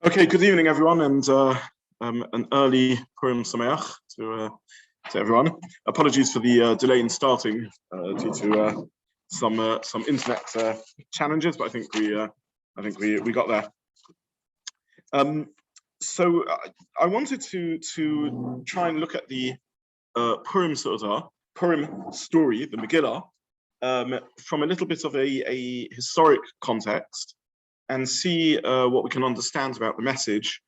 Okay, good evening, everyone, and an early Purim Sameach to everyone. Apologies for the delay in starting due to some internet challenges, but I think we got there. So I wanted to try and look at the Purim story, the Megillah, from a little bit of a historic context, and see what we can understand about the message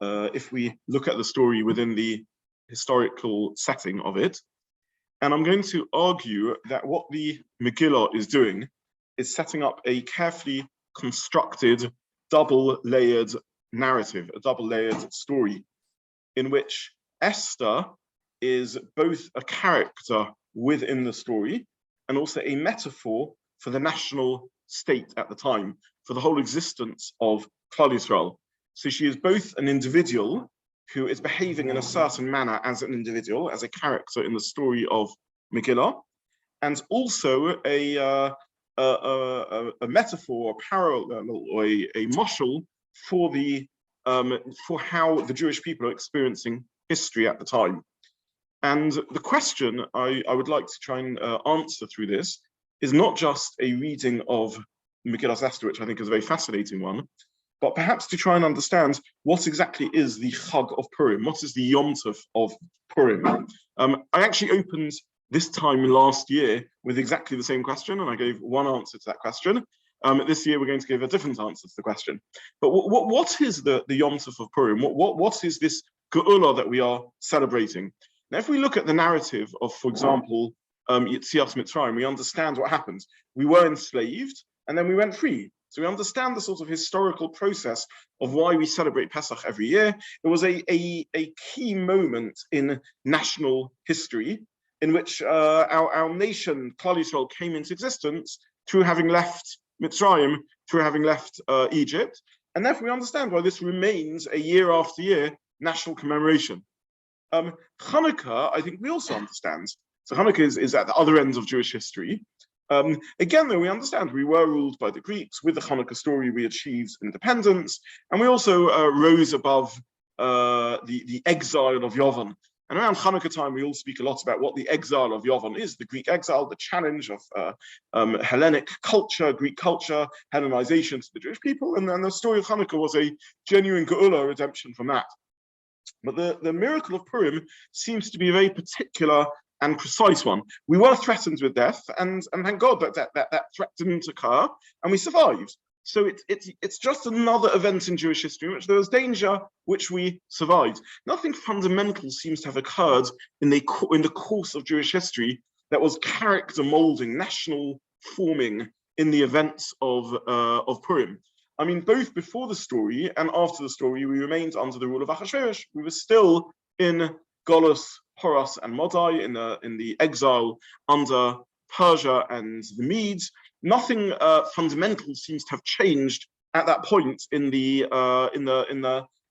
if we look at the story within the historical setting of it. And I'm going to argue that what the Megillah is doing is setting up a carefully constructed, double-layered narrative, a double-layered story, in which Esther is both a character within the story and also a metaphor for the national state at the time, for the whole existence of Klal Yisrael. So she is both an individual who is behaving in a certain manner as an individual, as a character in the story of Megillah, and also a metaphor, a parallel, or a mashal for for how the Jewish people are experiencing history at the time. And the question I would like to try and answer through this is not just a reading of Megillah Esther, which I think is a very fascinating one, but perhaps to try and understand what exactly is the Chag of Purim, what is the Yom Tov of Purim. I actually opened this time last year with exactly the same question, and I gave one answer to that question. This year we're going to give a different answer to the question. But what is the Yom Tov of Purim? What is this Geula that we are celebrating? Now, if we look at the narrative of, for example, Yetzias Mitzrayim, we understand what happened. We were enslaved, and then we went free. So we understand the sort of historical process of why we celebrate Pesach every year. It was a key moment in national history in which our nation, Klal Yisrael, came into existence through having left Mitzrayim, through having left Egypt. And therefore we understand why this remains a year after year national commemoration. Hanukkah, I think we also understand. So Hanukkah is at the other end of Jewish history. Again, though, we understand we were ruled by the Greeks. With the Hanukkah story, we achieved independence, and we also rose above the exile of Yavon. And around Hanukkah time, we all speak a lot about what the exile of Yavon is, the Greek exile, the challenge of Hellenic culture, Greek culture, Hellenization to the Jewish people. And then the story of Hanukkah was a genuine Geula, redemption from that. But the miracle of Purim seems to be a very particular and precise one. We were threatened with death, and thank God that threat didn't occur, and we survived. So it's just another event in Jewish history in which there was danger, which we survived. Nothing fundamental seems to have occurred in the course of Jewish history that was character molding, national forming in the events of Purim. I mean, both before the story and after the story, we remained under the rule of Achashverosh. We were still in Golus, Horus, and Modai, in the exile under Persia and the Medes. Nothing fundamental seems to have changed at that point in the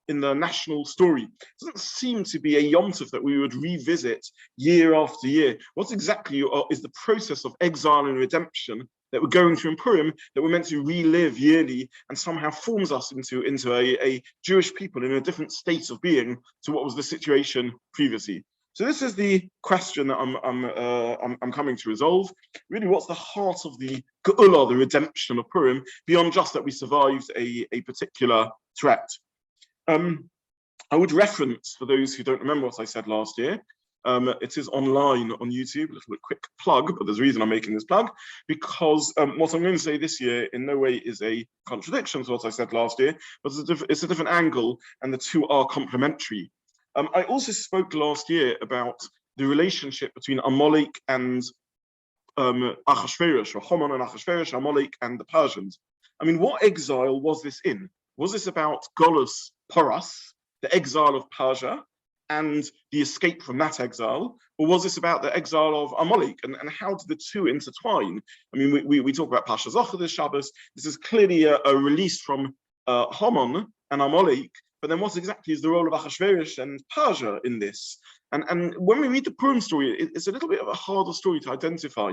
national story. It doesn't seem to be a Yom Tov that we would revisit year after year. What exactly is the process of exile and redemption that we're going through in Purim, that we're meant to relive yearly, and somehow forms us into a Jewish people in a different state of being to what was the situation previously? So this is the question that I'm coming to resolve. Really, what's the heart of the Geula, the redemption of Purim, beyond just that we survived a particular threat? I would reference, for those who don't remember what I said last year, it is online on YouTube, a little quick plug, but there's a reason I'm making this plug, because what I'm going to say this year in no way is a contradiction to what I said last year, but it's a different angle, and the two are complementary. I also spoke last year about the relationship between Amalek and Achashverosh, or Haman and Achashverosh, Amalek and the Persians. I mean, what exile was this in? Was this about Golus Porus, the exile of Persia, and the escape from that exile, or was this about the exile of Amalek, and how did the two intertwine? I mean, we talk about Parsha Zocher this Shabbos. This is clearly a release from Haman and Amalek, but then what exactly is the role of Achashverosh and Persia in this? And when we read the Purim story, it's a little bit of a harder story to identify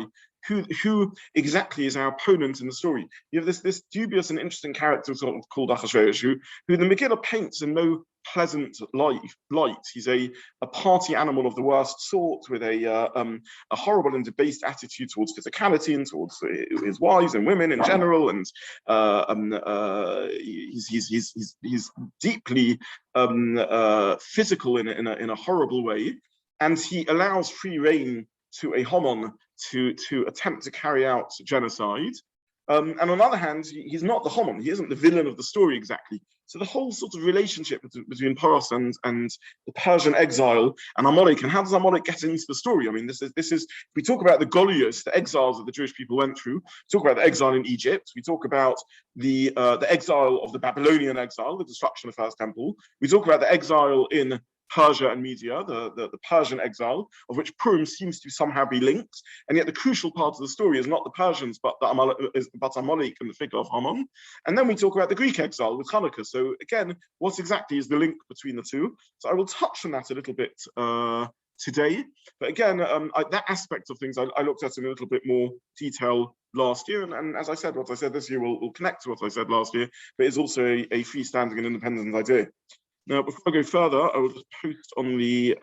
who exactly is our opponent in the story. You have this dubious and interesting character sort of called Achashverosh, who the Megillah paints in no pleasant light. He's a party animal of the worst sort, with a horrible and debased attitude towards physicality and towards his wives and women in general, and he's deeply physical in a horrible way, and he allows free rein to a Haman to attempt to carry out genocide. And on the other hand, he's not the Haman. He isn't the villain of the story exactly. So the whole sort of relationship between Paras and the Persian exile and Amalek, and how does Amalek get into the story? I mean, this is we talk about the Goliaths, the exiles that the Jewish people went through. We talk about the exile in Egypt. We talk about the exile of the Babylonian exile, the destruction of the first temple. We talk about the exile in Persia and Media, the Persian exile, of which Purim seems to somehow be linked, and yet the crucial part of the story is not the Persians, but Amalek and the figure of Haman. And then we talk about the Greek exile with Hanukkah. So again, what exactly is the link between the two? So I will touch on that a little bit today. But again, that aspect of things I looked at in a little bit more detail last year, and as I said, what I said this year will connect to what I said last year, but it's also a freestanding and independent idea. Now, before I go further, I will just post on the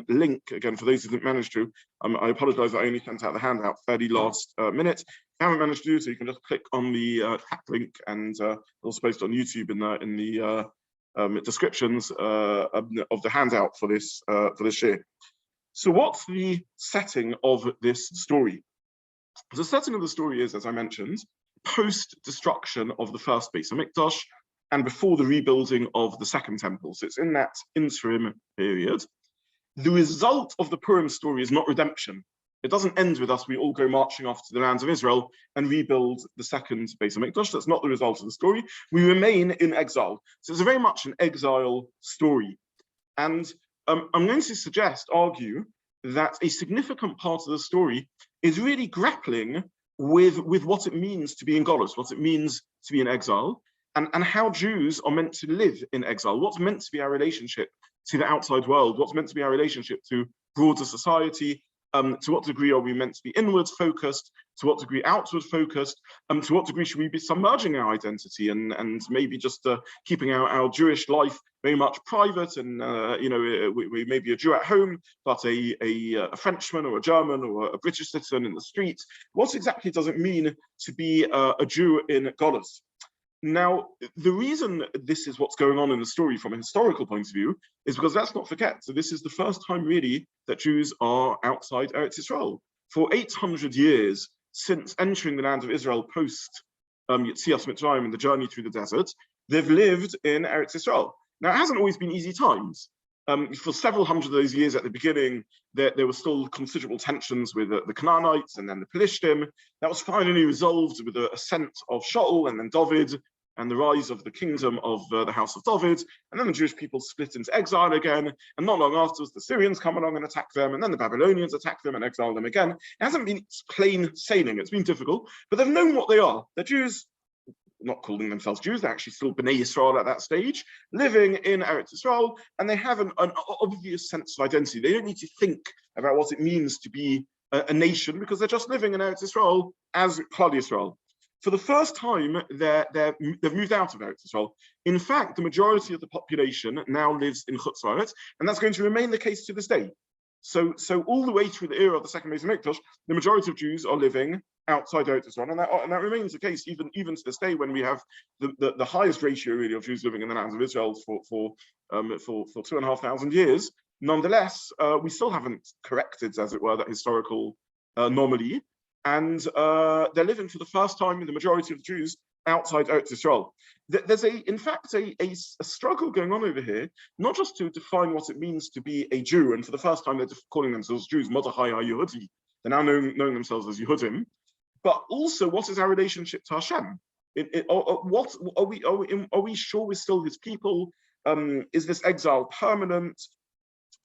link, again, for those who didn't manage to. I apologize that I only sent out the handout fairly last minute. If you haven't managed to do so, you can just click on the chat link, and also post on YouTube in the descriptions of the handout for this year. So what's the setting of this story? The setting of the story is, as I mentioned, post-destruction of the first Beis HaMikdash, and before the rebuilding of the second temple. So it's in that interim period. The result of the Purim story is not redemption. It doesn't end with us, we all go marching off to the lands of Israel and rebuild the second Beis HaMikdash. That's not the result of the story. We remain in exile. So it's very much an exile story. And I'm going to argue, that a significant part of the story is really grappling with what it means to be in Golus, what it means to be in exile, and how Jews are meant to live in exile, what's meant to be our relationship to the outside world, what's meant to be our relationship to broader society, to what degree are we meant to be inwards focused, to what degree outward focused, to what degree should we be submerging our identity and maybe just keeping our Jewish life very much private, and we may be a Jew at home, but a Frenchman or a German or a British citizen in the street. What exactly does it mean to be a Jew in Golus? Now, the reason this is what's going on in the story from a historical point of view is because, let's not forget, so this is the first time really that Jews are outside Eretz Israel. For 800 years since entering the land of Israel post Yetzias Mitzrayim and the journey through the desert, they've lived in Eretz Israel. Now, it hasn't always been easy times. For several hundred of those years at the beginning, there were still considerable tensions with the Canaanites and then the Pelishtim. That was finally resolved with the ascent of Shaul and then David, and the rise of the kingdom of the house of David, and then the Jewish people split into exile again, and not long afterwards the Syrians come along and attack them, and then the Babylonians attack them and exile them again. It hasn't been plain sailing, it's been difficult, but they've known what they are. They're Jews, not calling themselves Jews, they're actually still Bnei Yisrael at that stage, living in Eretz Yisrael, and they have an obvious sense of identity. They don't need to think about what it means to be a nation, because they're just living in Eretz Yisrael as Klal Yisrael. For the first time, they've moved out of Eretz Yisrael. In fact, the majority of the population now lives in Chutz La'aretz, and that's going to remain the case to this day. So all the way through the era of the second Beis HaMikdash, the majority of Jews are living outside Eretz Yisrael, and that remains the case even to this day, when we have the highest ratio really of Jews living in the lands of Israel for 2,500 years. Nonetheless, we still haven't corrected, as it were, that historical anomaly. And they're living for the first time in the majority of the Jews outside Eretz Yisrael. There's in fact a struggle going on over here, not just to define what it means to be a Jew, and for the first time they're calling themselves Jews, Mordechai HaYehudi. They're now knowing themselves as Yehudim, but also what is our relationship to Hashem? What are we sure we're still His people? Is this exile permanent?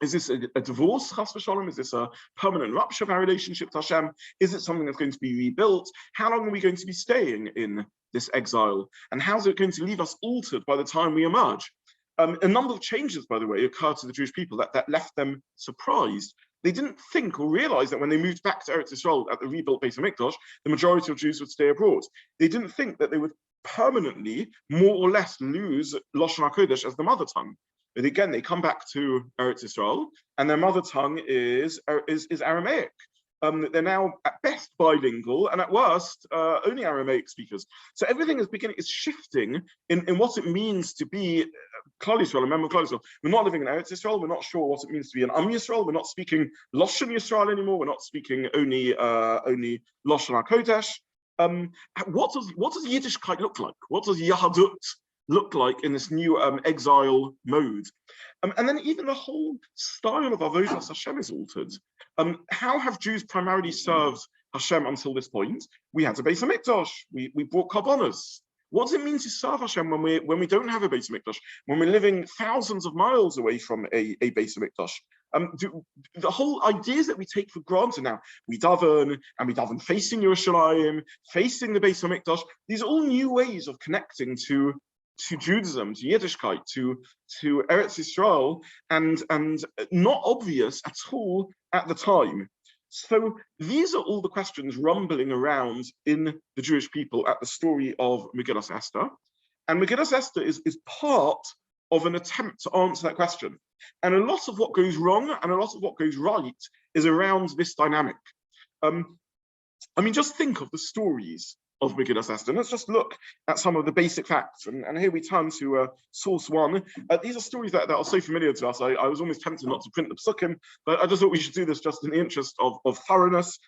Is this a divorce, chas v'shalom? Is this a permanent rupture of our relationship to Hashem? Is it something that's going to be rebuilt? How long are we going to be staying in this exile? And how's it going to leave us altered by the time we emerge? A number of changes, by the way, occurred to the Jewish people that left them surprised. They didn't think or realize that when they moved back to Eretz Yisrael at the rebuilt Beis HaMikdash, the majority of Jews would stay abroad. They didn't think that they would permanently, more or less, lose Lashon HaKodesh as the mother tongue. But again, they come back to Eretz Yisrael, and their mother tongue is Aramaic. They're now at best bilingual, and at worst, only Aramaic speakers. So everything is shifting in what it means to be Klal Yisrael, a member of Klal Yisrael. We're not living in Eretz Yisrael. We're not sure what it means to be an Yisrael. We're not speaking Lashon Yisrael anymore. We're not speaking only Lashon HaKodesh. What does Yiddishkeit look like? What does Yahadut look like in this new exile mode? And then even the whole style of Avodas Hashem is altered. How have Jews primarily served Hashem until this point? We had a Beis HaMikdash. We brought korbanos. What does it mean to serve Hashem when we don't have a Beis HaMikdash? When we're living thousands of miles away from a Beis HaMikdash? The whole ideas that we take for granted now, we daven facing Yerushalayim, facing the Beis HaMikdash. These are all new ways of connecting to Judaism, to Yiddishkeit, to Eretz Yisrael, and not obvious at all at the time. So these are all the questions rumbling around in the Jewish people at the story of Megillas Esther. And Megillas Esther is part of an attempt to answer that question. And a lot of what goes wrong and a lot of what goes right is around this dynamic. Just think of the stories of Megillas Esther. Let's just look at some of the basic facts. And here we turn to source one. These are stories that are so familiar to us. I was almost tempted not to print the psukim, but I just thought we should do this just in the interest of thoroughness.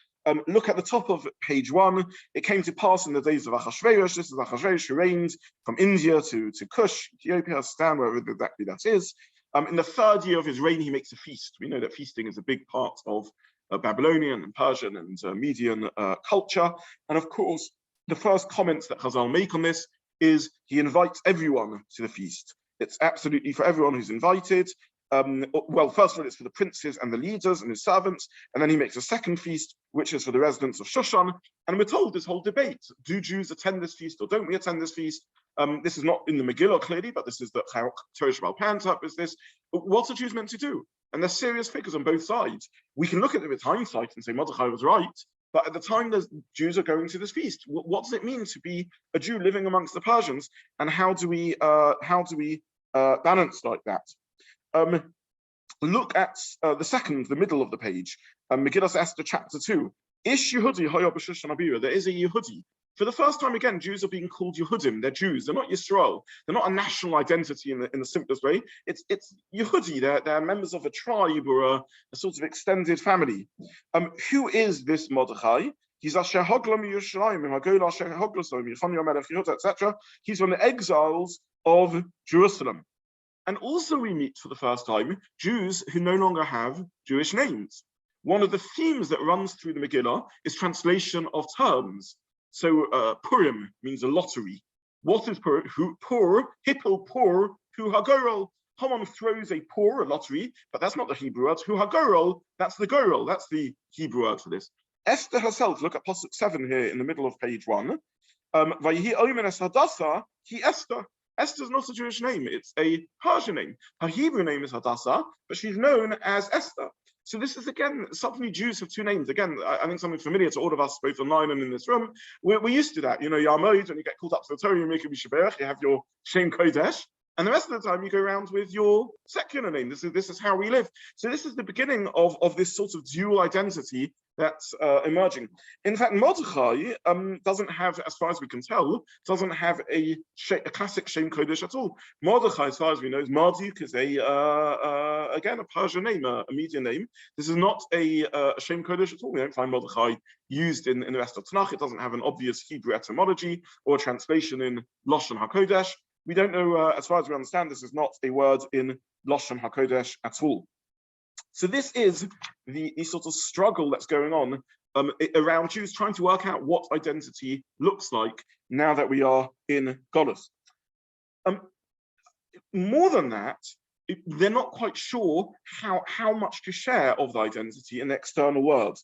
Look at the top of page 1. It came to pass in the days of Achashverosh. This is Achashverosh who reigned from India to Kush, Ethiopia, Stan, wherever exactly that is. In the 3rd year of his reign, he makes a feast. We know that feasting is a big part of Babylonian and Persian and Median culture. And of course, the first comments that Chazal make on this is he invites everyone to the feast. It's absolutely for everyone who's invited. Well, first of all, it's for the princes and the leaders and his servants, and then he makes a second feast, which is for the residents of Shushan. And we're told this whole debate: do Jews attend this feast or don't we attend this feast? This is not in the Megillah clearly, but this is the how Torah Shabbal Pantab is this. What are Jews meant to do? And there's serious figures on both sides. We can look at it with hindsight and say Mordechai was right, but at the time the Jews are going to this feast. What does it mean to be a Jew living amongst the Persians, and how do we balance like that? Look at the middle of the page, Megillas Esther chapter 2. Ish Yehudi Hoya B'Shushan Abira. There is a Yehudi. For the first time again, Jews are being called Yehudim. They're Jews. They're not Yisrael. They're not a national identity in the simplest way. It's Yehudi. They're members of a tribe or a sort of extended family. Who is this Mordechai? He's Asher Hoglam Yerushalayim, Hagol Asher Hoglasom, Yechonio Melech Yehuda, etc. He's from the exiles of Jerusalem. And also we meet for the first time Jews who no longer have Jewish names. One of the themes that runs through the Megillah is translation of terms. So Purim means a lottery. What is Purim? Pur, hippo pur, hu hagorol. Haman throws a pur, a lottery, but that's not the Hebrew word. Hu hagorol, that's the gorol. That's the Hebrew word for this. Esther herself, look at Pasuk 7 here in the middle of page 1. Vayihi omen es Hadassah, he Esther. Esther's not a Jewish name, it's a Persian name. Her Hebrew name is Hadassah, but she's known as Esther. So this is, again, suddenly Jews have two names. Again, I think something familiar to all of us, both online and in this room. We're used to that. You know, Yarmoed, when you get called up to the Torah, you make a Mishaberach, you have your Shem Kodesh, and the rest of the time you go around with your secular name. This is how we live. So this is the beginning of this sort of dual identity that's emerging. In fact, Mordechai doesn't have, as far as we can tell, doesn't have a classic Shem Kodesh at all. Mordechai, as far as we know, is Marduk, is again a Persian name, a Median name. This is not a Shem Kodesh at all. We don't find Mordechai used in the rest of Tanakh. It doesn't have an obvious Hebrew etymology or translation in Lashon HaKodesh. We don't know, as far as we understand, this is not a word in Lashon HaKodesh at all. So this is the sort of struggle that's going on around Jews trying to work out what identity looks like now that we are in Golus. More than that, they're not quite sure how much to share of the identity in the external world.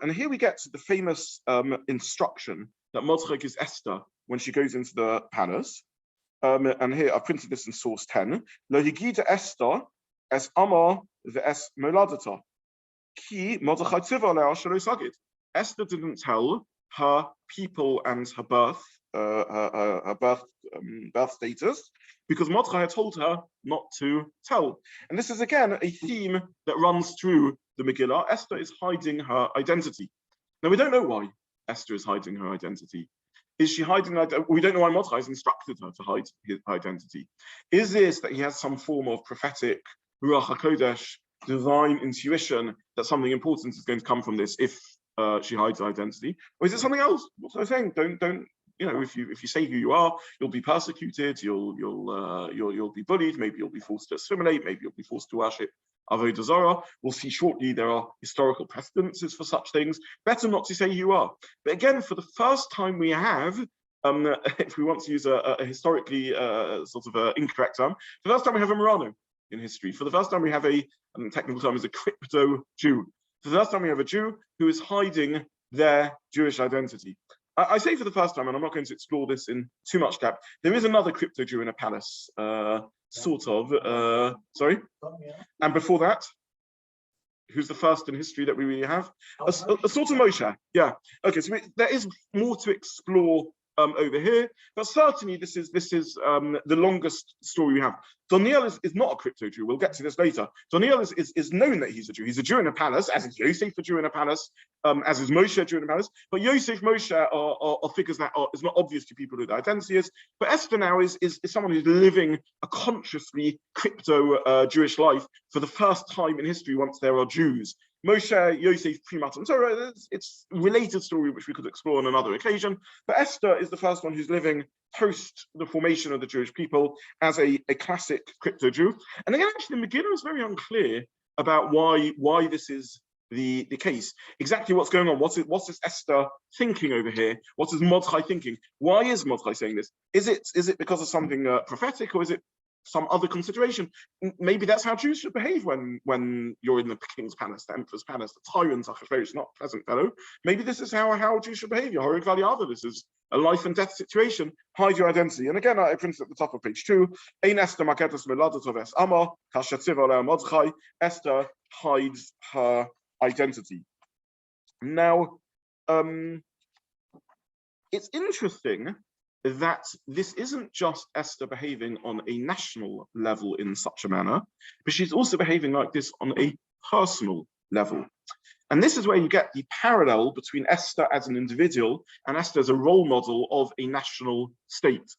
And here we get to the famous instruction that Mordechai gives Esther when she goes into the palace. and here I printed this in source 10. Lo higida Esther es Amar ve'es moladata. Ki Mordechai tziva alea shelo sagid. Esther didn't tell her people and her birth status, because Mordechai had told her not to tell. And this is again a theme that runs through the Megillah. Esther is hiding her identity. Now we don't know why Esther is hiding her identity. Is she hiding? We don't know why Mordechai has instructed her to hide his identity. Is this that he has some form of prophetic Ruach HaKodesh, divine intuition that something important is going to come from this if she hides her identity, or is it something else? What was I saying? Don't. You know, if you say who you are, you'll be persecuted. You'll be bullied. Maybe you'll be forced to assimilate. Maybe you'll be forced to worship Avodah Zarah. We'll see shortly there are historical precedences for such things. Better not to say who you are. But again, for the first time we have, if we want to use a historically sort of incorrect term, for the first time we have a Marano in history. For the first time we have a technical term is a crypto Jew. For the first time we have a Jew who is hiding their Jewish identity. I say for the first time, and I'm not going to explore this in too much depth, there is another crypto Jew in a palace, sort of, sorry? And before that, who's the first in history that we really have? A sort of Moshe, yeah. Okay, so there is more to explore over here, but certainly this is the longest story we have. Doniel is not a crypto Jew. We'll get to this later. Doniel is known that he's a Jew. He's a Jew in a palace, as is Yosef a Jew in a palace, as is Moshe a Jew in a palace. But Yosef, Moshe are figures that is not obvious to people who their identity is. But Esther now is someone who's living a consciously crypto Jewish life for the first time in history once there are Jews. Moshe, Yosef, pre-Matan Torah, it's a related story which we could explore on another occasion. But Esther is the first one who's living post the formation of the Jewish people as a classic crypto Jew. And again, actually, the Megillah is very unclear about why this is the case. Exactly what's going on. What's this Esther thinking over here? What is Mordechai thinking? Why is Mordechai saying this? Is it because of something prophetic, or is it some other consideration? Maybe that's how Jews should behave when you're in the king's palace, the emperor's palace, the tyrant, Achashverosh, not pleasant fellow. Maybe this is how Jews should behave. This is a life and death situation. Hide your identity. And again, I printed at the top of page 2. Ein Esther maketas meladato ves Amar kashatziv alei Mordechai. Esther hides her identity. Now, it's interesting that this isn't just Esther behaving on a national level in such a manner, but she's also behaving like this on a personal level. And this is where you get the parallel between Esther as an individual and Esther as a role model of a national state,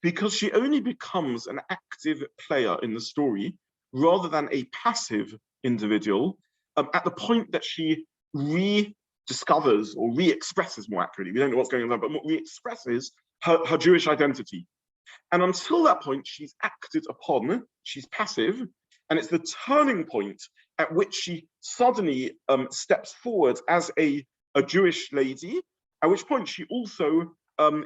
because she only becomes an active player in the story rather than a passive individual at the point that she rediscovers or re-expresses, more accurately, we don't know what's going on, but re-expresses her Jewish identity. And until that point, she's acted upon, she's passive, and it's the turning point at which she suddenly steps forward as a Jewish lady, at which point she also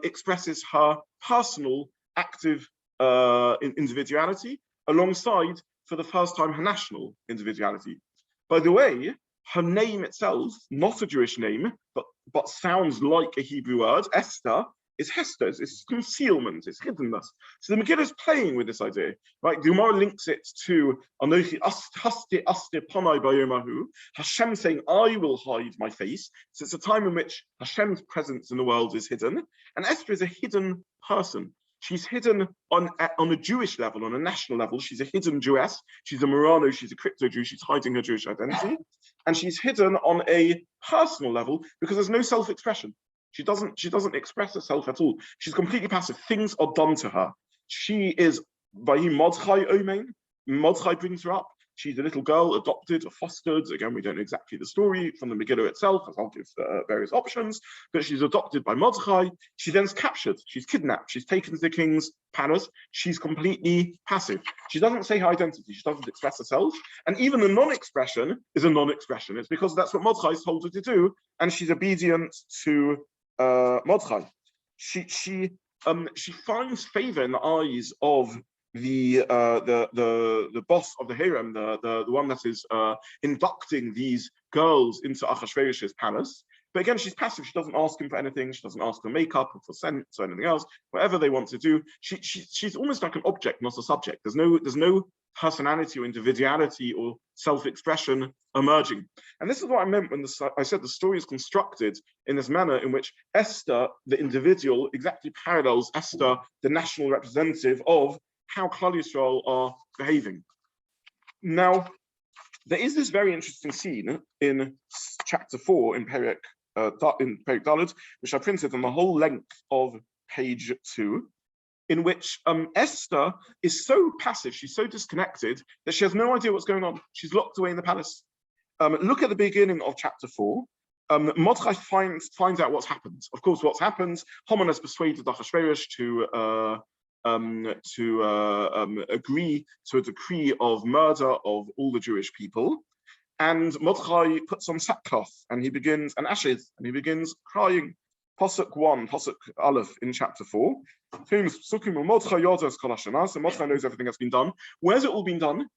expresses her personal active individuality alongside, for the first time, her national individuality. By the way, her name itself, not a Jewish name, but sounds like a Hebrew word, Esther, is Hester, it's concealment, it's hiddenness. So the Megillah is playing with this idea, right? The Gemara links it to Anochi haste panai bayomahu, Hashem saying, I will hide my face. So it's a time in which Hashem's presence in the world is hidden, and Esther is a hidden person. She's hidden on a Jewish level, on a national level. She's a hidden Jewess. She's a Marano. She's a crypto Jew. She's hiding her Jewish identity. And she's hidden on a personal level because there's no self-expression. She doesn't express herself at all. She's completely passive. Things are done to her. She is Mordechai Omein. Mordechai brings her up. She's a little girl, adopted or fostered. Again, we don't know exactly the story from the Megillah itself, as I'll give various options, but she's adopted by Mordechai. She then's captured. She's kidnapped. She's taken to the king's palace. She's completely passive. She doesn't say her identity. She doesn't express herself. And even the non-expression is a non-expression. It's because that's what Mordechai's told her to do, and she's obedient to Mordechai. She finds favor in the eyes of the boss of the harem, the one that is inducting these girls into Achashverosh's palace. But again, she's passive. She doesn't ask him for anything. She doesn't ask for makeup or for scents or anything else. Whatever they want to do, she's almost like an object, not a subject. There's no personality or individuality or self-expression emerging. And this is what I meant when I said the story is constructed in this manner in which Esther, the individual, exactly parallels Esther, the national representative of how Klal Yisrael are behaving. Now, there is this very interesting scene in chapter 4 in Perek Dalet, which I printed on the whole length of page 2, in which Esther is so passive, she's so disconnected that she has no idea what's going on. She's locked away in the palace. Look at the beginning of chapter 4. Mordechai finds out what's happened. Of course, what's happened, Haman has persuaded Achashverosh to agree to a decree of murder of all the Jewish people. And Mordechai puts on sackcloth and ashes, and he begins crying. Pasuk 1, Pasuk Aleph in chapter 4. So Mordechai knows everything that's been done. Where's it all been done?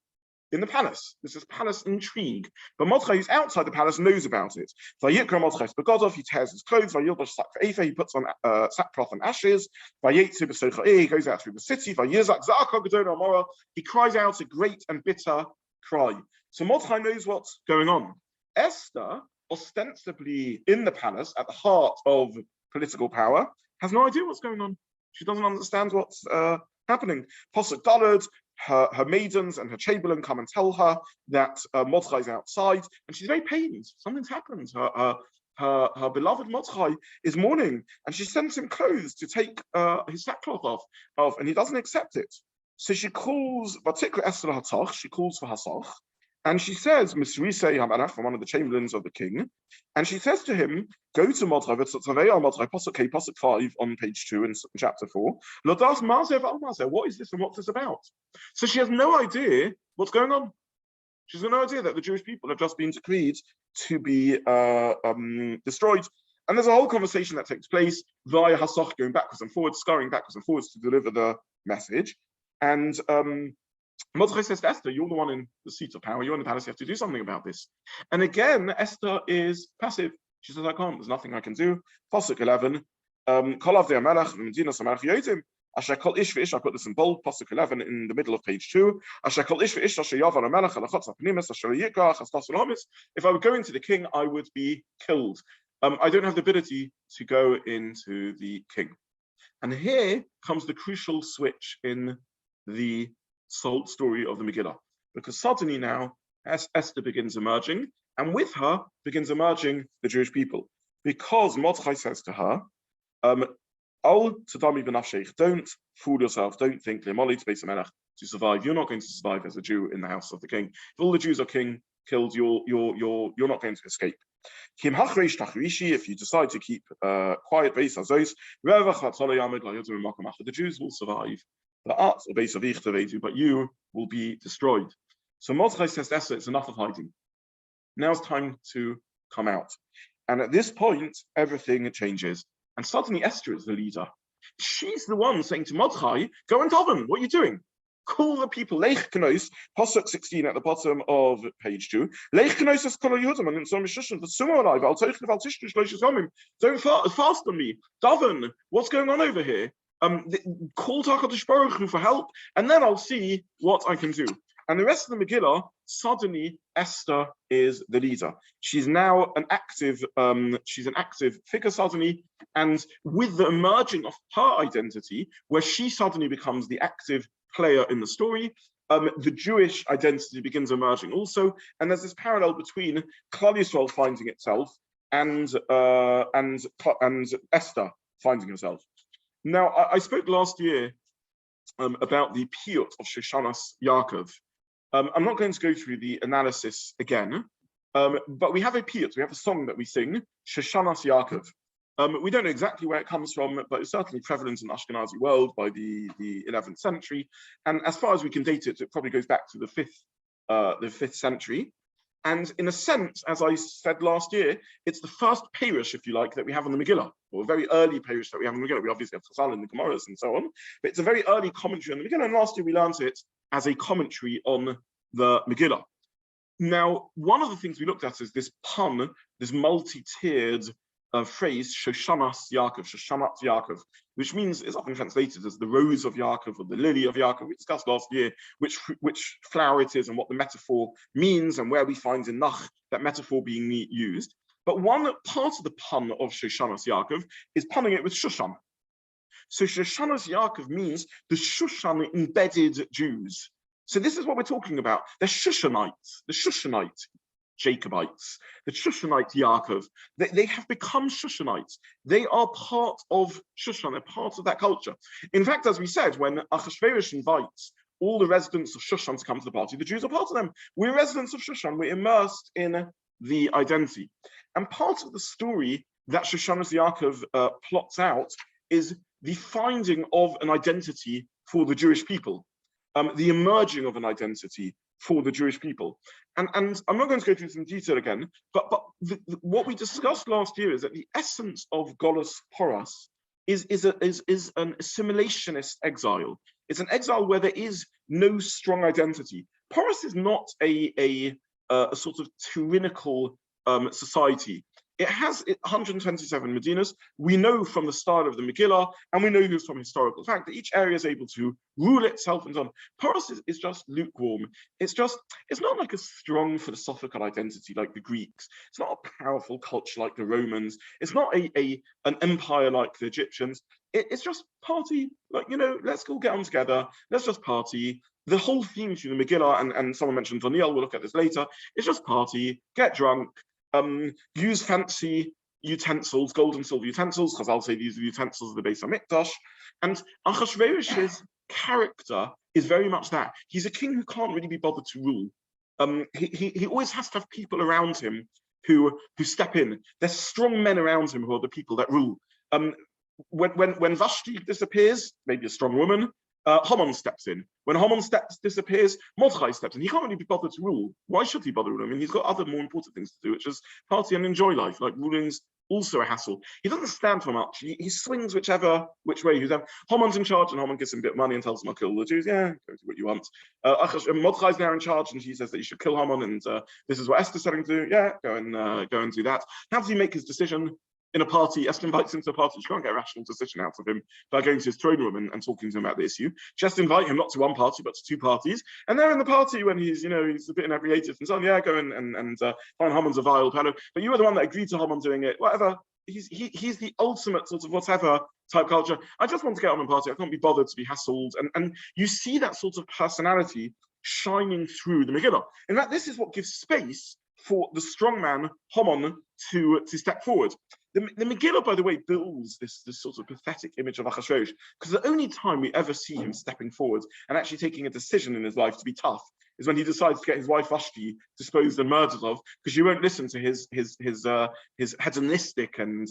In the palace. This is palace intrigue. But Mordechai, who's outside the palace, knows about it. Vayikra Mordechai Begodov, he tears his clothes. Vayilbash Sakfa, he puts on sackcloth and ashes. Vayetzu B'socha, he goes out through the city. Vayizak Zaka Gedona Amora, he cries out a great and bitter cry. So Mordechai knows what's going on. Esther, ostensibly in the palace, at the heart of political power, has no idea what's going on. She doesn't understand what's happening. Pasuk Daled, her maidens and her chamberlain come and tell her that Mordechai is outside, and she's very pained. Something's happened. Her beloved Mordechai is mourning, and she sends him clothes to take his sackcloth off, and he doesn't accept it. So she calls Vatikra Esther Hatach, she calls for Hasach, and she says, Misrisei Hamanach, from one of the chamberlains of the king, and she says to him, go to Mordechai, Pasuk 5 on page 2 in chapter 4. Lodas Mazer V'Almazer, what is this and what's this about? So she has no idea what's going on. She's got no idea that the Jewish people have just been decreed to be destroyed. And there's a whole conversation that takes place via Hasach going backwards and forwards, scurrying backwards and forwards to deliver the message. And Mordechai says to Esther, you're the one in the seat of power, you're in the palace, you have to do something about this. And again, Esther is passive. She says, I can't, there's nothing I can do. Pasuk 11, Kolav de Amelach, Medina Samarach Yotim, Asher Kol Ish V'ish, I put this in bold, Pasuk 11 in the middle of page 2. Asher Kol Ish V'ish, Asher Yavar Amelach, Alachotz HaPnimis, Asher Yikach, Astas Ulamis. If I were going to the king, I would be killed. I don't have the ability to go into the king. And here comes the crucial switch in the salt story of the Megillah, because suddenly now as Esther begins emerging, and with her begins emerging the Jewish people, because Mordechai says to her, Al tadami b'nafshech, don't fool yourself, don't think to survive. You're not going to survive as a Jew in the house of the king. If all the Jews are killed, you're not going to escape. If you decide to keep quiet, the Jews will survive. But you will be destroyed. So Mordechai says to Esther, it's enough of hiding. Now it's time to come out. And at this point, everything changes. And suddenly Esther is the leader. She's the one saying to Mordechai, go and tell them, what are you doing? Call the people. Leich Knos, Pasuk 16 at the bottom of page 2. Leich Knos is Kol Yudam and so Mishushan, the Sumo alive, I'll take the Valtishtish, Loshis Homim. Don't fast on me. Daven, what's going on over here? Call HaKadosh Baruch Hu for help, and then I'll see what I can do. And the rest of the Megillah, suddenly Esther is the leader. She's now an active figure suddenly, and with the emerging of her identity, where she suddenly becomes the active player in the story, the Jewish identity begins emerging also, and there's this parallel between Klal Yisrael finding itself and Esther finding herself. Now, I spoke last year about the piyut of Shoshanas Yaakov. I'm not going to go through the analysis again, but we have a piyut, we have a song that we sing, Shoshanas Yaakov. We don't know exactly where it comes from, but it's certainly prevalent in the Ashkenazi world by the 11th century. And as far as we can date it, it probably goes back to the 5th century. And in a sense, as I said last year, it's the first Perush, if you like, that we have on the Megillah, or a very early Perush that we have on the Megillah. We obviously have Chazal and the Gemaras and so on, but it's a very early commentary on the Megillah. And last year we learned it as a commentary on the Megillah. Now, one of the things we looked at is this pun, this multi-tiered phrase Shoshanas Yaakov, which means is often translated as the rose of Yaakov or the lily of Yaakov. We discussed last year which flower it is and what the metaphor means and where we find in Nach that metaphor being used. But one part of the pun of Shoshanas Yaakov is punning it with Shushan. So Shoshanas Yaakov means the Shushan embedded Jews. So this is what we're talking about. They're Shushanites, the Shushanite Jacobites, the Shushanite Yaakov. They have become Shushanites. They are part of Shushan, they're part of that culture. In fact, as we said, when Achashverosh invites all the residents of Shushan to come to the party, the Jews are part of them. We're residents of Shushan, we're immersed in the identity. And part of the story that Shoshanas Yaakov plots out is the finding of an identity for the Jewish people, the emerging of an identity for the Jewish people. And I'm not going to go through some detail again, but what we discussed last year is that the essence of Golus Poras is an assimilationist exile. It's an exile where there is no strong identity. Poras is not a sort of tyrannical society. It has 127 Medinas. We know from the start of the Megilla, and we know this from historical fact, that each area is able to rule itself and so on. Poros is just lukewarm. It's not like a strong philosophical identity like the Greeks. It's not a powerful culture like the Romans. It's not an empire like the Egyptians. It's just party, like, let's all get on together. Let's just party. The whole theme through the Megillah, and someone mentioned Doniel, we'll look at this later, it's just party, get drunk, use fancy utensils, gold and silver utensils, because I'll say these are the utensils of the Beis HaMikdash. And Achashverosh's character is very much that. He's a king who can't really be bothered to rule. He always has to have people around him who step in. There's strong men around him who are the people that rule. When Vashti disappears, maybe a strong woman, Haman steps in. When Haman disappears, Mordechai steps in. He can't really be bothered to rule. Why should he bother ruling? I mean, he's got other more important things to do, which is party and enjoy life. Like, ruling's also a hassle. He doesn't stand for much. He swings which way he's there. Haman's in charge, and Haman gives him a bit of money and tells him, I'll kill the Jews. Yeah, go do what you want. Mordechai's now in charge, and he says that you should kill Haman, and this is what Esther's telling to do. Yeah, go and do that. How does he make his decision? In a party, Esther invites him to a party. She can't get a rational decision out of him by going to his throne room and talking to him about the issue. She has to invite him not to one party, but to two parties. And they're in the party when he's a bit inebriated and so on. Yeah, go and find Haman's a vile fellow. But you were the one that agreed to Haman doing it. Whatever. He's the ultimate sort of whatever type culture. I just want to get on a party. I can't be bothered to be hassled. And you see that sort of personality shining through the Megillah. In fact, this is what gives space for the strongman Haman to step forward. The Megillah, by the way, builds this sort of pathetic image of Achashverosh, because the only time we ever see him stepping forward and actually taking a decision in his life to be tough is when he decides to get his wife Vashti disposed and murdered of, because you won't listen to his hedonistic and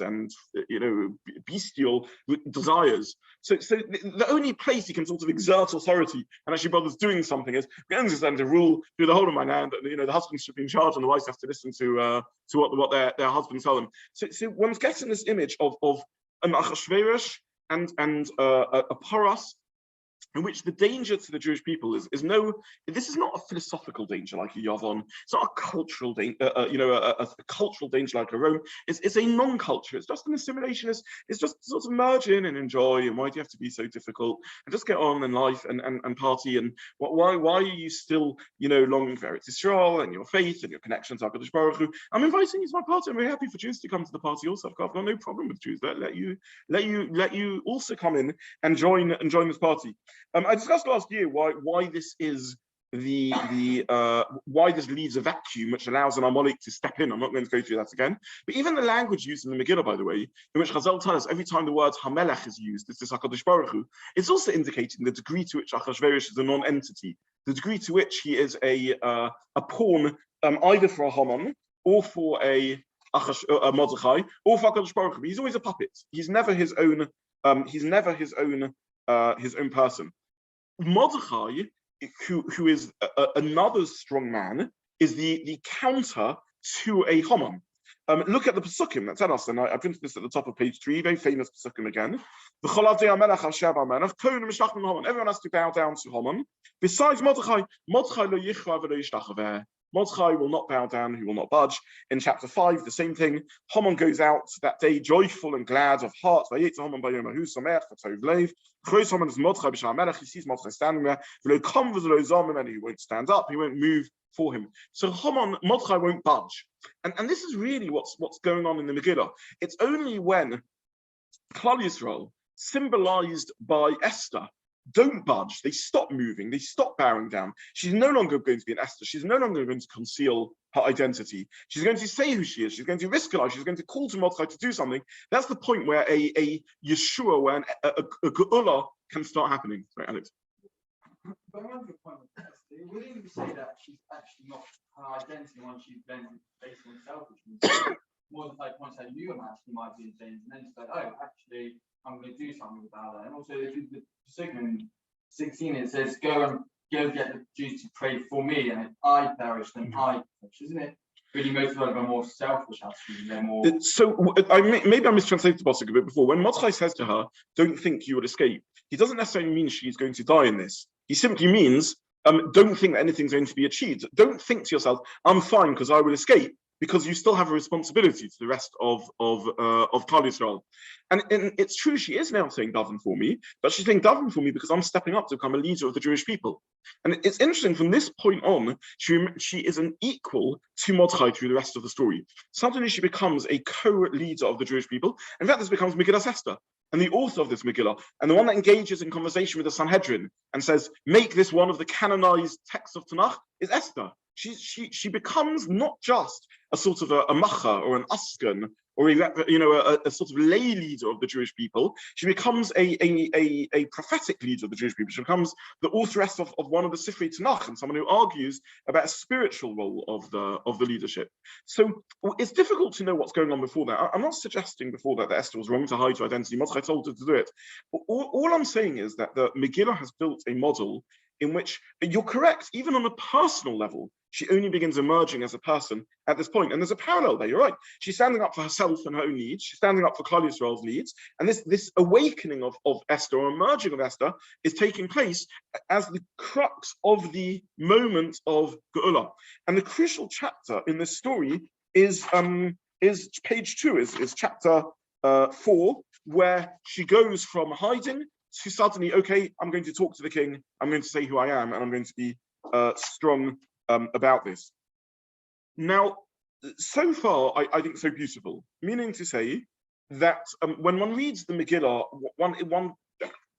bestial desires. So the only place he can sort of exert authority and actually bothers doing something is going to rule through the whole of my land. The husband should be in charge and the wives have to listen to what their husbands tell them. So one's getting this image of an Achashverosh and a Poros, in which the danger to the Jewish people is this is not a philosophical danger like a Yavon. It's not a cultural danger, a cultural danger like a Rome. It's a non-culture. It's just an assimilation. It's just sort of merge in and enjoy. And why do you have to be so difficult? And just get on in life and party. And why are you still longing for Eretz Yisrael and your faith and your connection to HaKadosh Baruch Hu? I'm inviting you to my party. I'm very happy for Jews to come to the party also. I've got no problem with Jews. Let you also come in and join this party. I discussed last year why this is why this leaves a vacuum which allows an Amalek to step in. I'm not going to go through that again. But even the language used in the Megillah, by the way, in which Chazal tells us every time the word Hamelech is used, it's this HaKadosh Baruch Hu, it's also indicating the degree to which Achashverosh is a non-entity, the degree to which he is a pawn either for a Haman or for a Mordechai or for HaKadosh Baruch Hu. He's always a puppet. He's never his own. He's never his own person. Mordechai, who is another strong man, is the counter to a Haman. Look at the Pesukim that tell us, and I printed this at the top of page 3, very famous Pesukim again. Everyone has to bow down to Haman. Besides Mordechai, Mordechai will not bow down, he will not budge. In chapter 5, the same thing. Haman goes out that day joyful and glad of heart. He sees Mordechai standing there. And he won't stand up, he won't move for him. So Mordechai won't budge. And this is really what's going on in the Megillah. It's only when Klal Yisrael, symbolized by Esther, don't budge, they stop moving, they stop bowing down. She's no longer going to be an Esther, she's no longer going to conceal her identity. She's going to say who she is, she's going to risk her life, she's going to call to Mordechai to do something. That's the point where a Yeshua, where a Geula can start happening. Right, Alex? But on your point with Esther, wouldn't you say that she's actually not her identity once she's been based on selfishness? More than like once I knew him actually might be in James, and then she's like, oh, actually, I'm going to do something about that. And also, if you the segment 16, it says, go get the Jews to pray for me, and if I perish, then I perish, isn't it? Really motivated by more selfish attitude. They're more. So maybe I mistranslated the passage a bit before. When Mordechai says to her, "Don't think you will escape," he doesn't necessarily mean she's going to die in this. He simply means, don't think that anything's going to be achieved. Don't think to yourself, "I'm fine because I will escape," because you still have a responsibility to the rest of Klal Yisrael. And it's true, she is now saying daven for me, but she's saying daven for me because I'm stepping up to become a leader of the Jewish people. And it's interesting, from this point on, she is an equal to Mordechai through the rest of the story. Suddenly she becomes a co-leader of the Jewish people. In fact, this becomes Megillah Esther, and the author of this Megillah, and the one that engages in conversation with the Sanhedrin and says, make this one of the canonized texts of Tanakh, is Esther. She becomes not just a sort of a macha or an askan or a sort of lay leader of the Jewish people. She becomes a prophetic leader of the Jewish people. She becomes the authoress of one of the Sifrei Tanakh, and someone who argues about a spiritual role of the leadership. So it's difficult to know what's going on before that. I'm not suggesting before that Esther was wrong to hide her identity. Mordechai told her to do it. All I'm saying is that the Megillah has built a model in which, you're correct, even on a personal level, she only begins emerging as a person at this point. And there's a parallel there, you're right. She's standing up for herself and her own needs. She's standing up for Klal Yisrael's needs. And this awakening of Esther, or emerging of Esther, is taking place as the crux of the moment of Geula. And the crucial chapter in this story is page 2, is chapter 4, where she goes from hiding to suddenly, okay, I'm going to talk to the king, I'm going to say who I am, and I'm going to be strong about this. Now, so far, I think so beautiful, meaning to say that when one reads the Megillah, one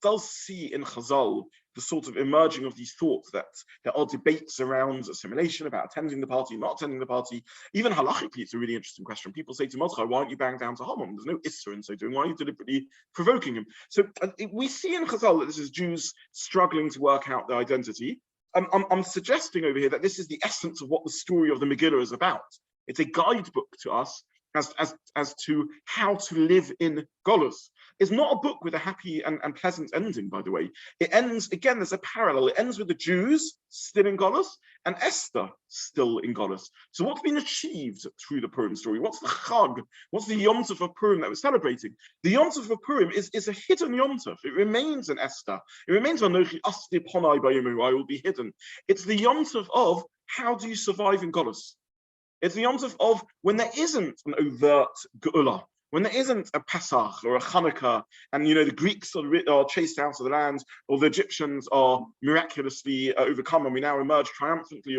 does see in Chazal the sort of emerging of these thoughts that there are debates around assimilation, about attending the party, not attending the party. Even halachically, it's a really interesting question. People say to Mordechai, why aren't you bowing down to Haman? There's no Issa in so doing. Why are you deliberately provoking him? So we see in Chazal that this is Jews struggling to work out their identity. I'm suggesting over here that this is the essence of what the story of the Megillah is about. It's a guidebook to us as to how to live in Golus. It's not a book with a happy and pleasant ending, by the way. It ends, again, there's a parallel. It ends with the Jews still in Golus and Esther still in Golus. So what's been achieved through the Purim story? What's the Chag? What's the Yom Tov of Purim that we're celebrating? The Yom Tov of Purim is a hidden Yom Tov. It remains in Esther. It remains Anochi Asti Ponai Bayimu, I will be hidden. It's the Yom Tov of how do you survive in Golus? It's the Yom Tov of when there isn't an overt Geula, when there isn't a Pesach or a Hanukkah, and the Greeks are chased out of the land, or the Egyptians are miraculously overcome, and we now emerge triumphantly.